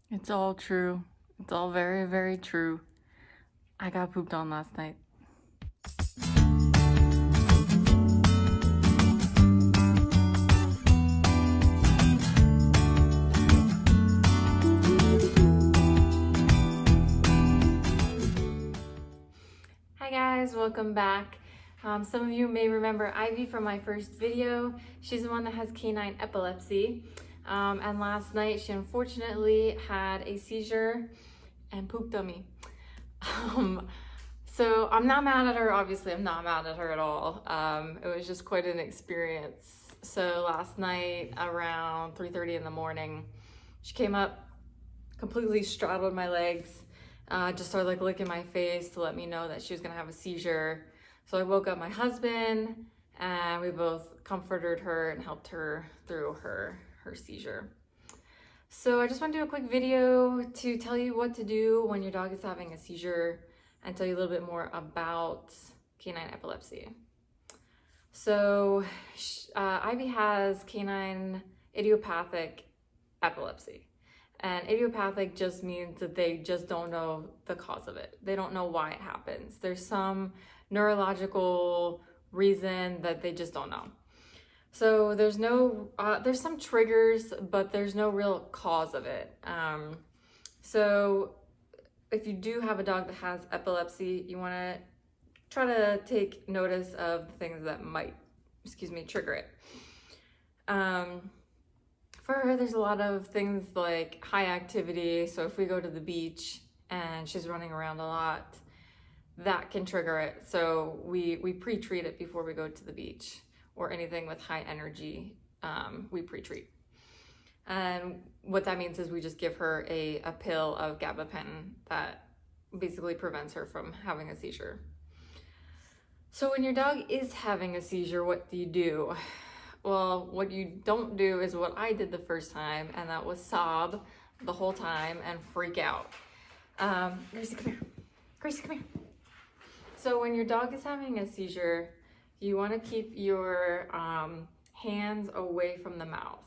It's all true. It's all very, very true. I got pooped on last night. Hi guys, welcome back. Some of you may remember Ivy from my first video. She's the one that has canine epilepsy. And last night she unfortunately had a seizure and pooped on me. So I'm not mad at her, obviously I'm not mad at her at all. It was just quite an experience. So last night around 3:30 in the morning, she came up, completely straddled my legs, just started like licking my face to let me know that she was gonna have a seizure. So I woke up my husband and we both comforted her and helped her through her seizure. So I just want to do a quick video to tell you what to do when your dog is having a seizure and tell you a little bit more about canine epilepsy. So Ivy has canine idiopathic epilepsy. And idiopathic just means that they just don't know the cause of it. They don't know why it happens. There's some neurological reason that they just don't know. So there's some triggers, but there's no real cause of it. So if you do have a dog that has epilepsy, you want to try to take notice of the things that might, trigger it. For her, there's a lot of things like high activity. So if we go to the beach and she's running around a lot, that can trigger it. So we pre-treat it before we go to the beach, or anything with high energy, we pre-treat. And what that means is we just give her a pill of gabapentin that basically prevents her from having a seizure. So when your dog is having a seizure, what do you do? Well, what you don't do is what I did the first time, and that was sob the whole time and freak out. Gracie, come here. Gracie, come here. So when your dog is having a seizure, you want to keep your hands away from the mouth.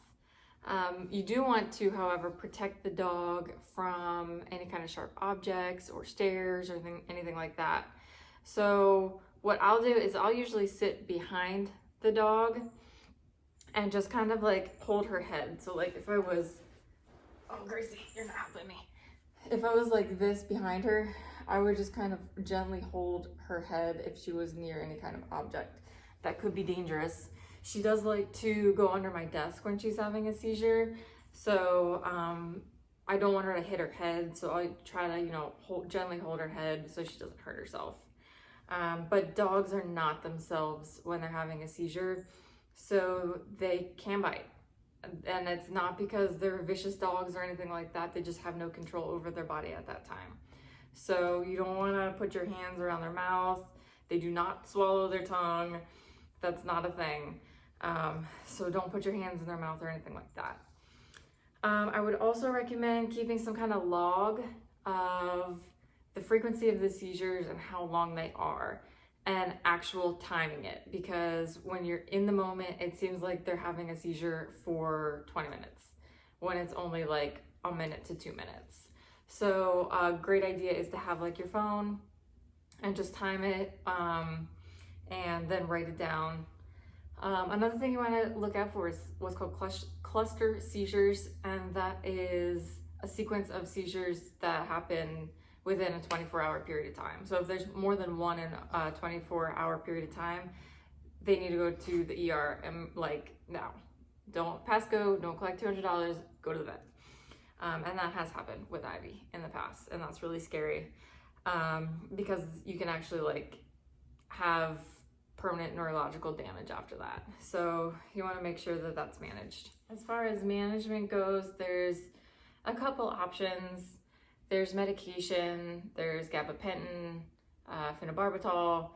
You do want to, however, protect the dog from any kind of sharp objects or stairs or anything like that. So what I'll do is I'll usually sit behind the dog and just kind of like hold her head. So like if I was, oh Gracie, you're not helping me. If I was like this behind her, I would just kind of gently hold her head if she was near any kind of object that could be dangerous. She does like to go under my desk when she's having a seizure. So I don't want her to hit her head. So I try to, gently hold her head so she doesn't hurt herself. But dogs are not themselves when they're having a seizure. So they can bite. And it's not because they're vicious dogs or anything like that. They just have no control over their body at that time. So you don't want to put your hands around their mouth. They do not swallow their tongue. That's not a thing. So don't put your hands in their mouth or anything like that. I would also recommend keeping some kind of log of the frequency of the seizures and how long they are, and actual timing it, because when you're in the moment, it seems like they're having a seizure for 20 minutes when it's only like a minute to 2 minutes. So a great idea is to have like your phone and just time it and then write it down. Another thing you want to look out for is what's called cluster seizures, and that is a sequence of seizures that happen within a 24-hour period of time. So if there's more than one in a 24-hour period of time, they need to go to the ER and like now. Don't pass go, don't collect $200, go to the vet. And that has happened with Ivy in the past, and that's really scary because you can actually like have permanent neurological damage after that. So you want to make sure that that's managed. As far as management goes, there's a couple options. There's medication, there's gabapentin, phenobarbital,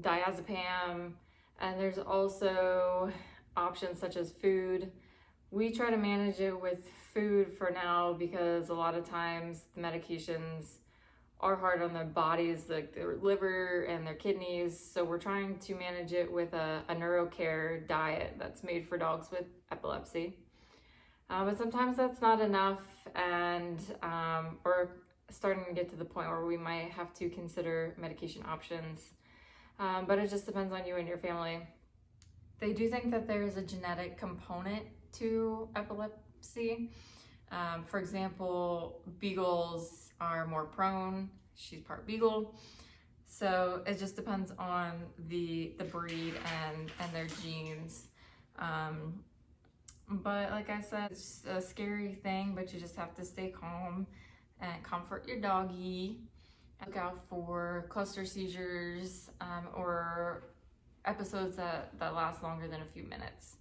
diazepam, and there's also options such as food. We try to manage it with food for now because a lot of times the medications are hard on their bodies, like their liver and their kidneys. So we're trying to manage it with a neurocare diet that's made for dogs with epilepsy. But sometimes that's not enough, and we're starting to get to the point where we might have to consider medication options. But it just depends on you and your family. They do think that there is a genetic component to epilepsy. For example, beagles are more prone. She's part beagle. So it just depends on the breed and their genes. But like I said, it's a scary thing, but you just have to stay calm and comfort your doggy. Look out for cluster seizures or episodes that last longer than a few minutes.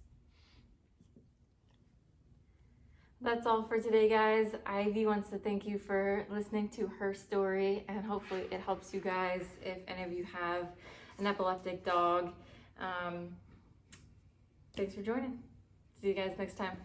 That's all for today, guys. Ivy wants to thank you for listening to her story, and hopefully it helps you guys if any of you have an epileptic dog. Thanks for joining. See you guys next time.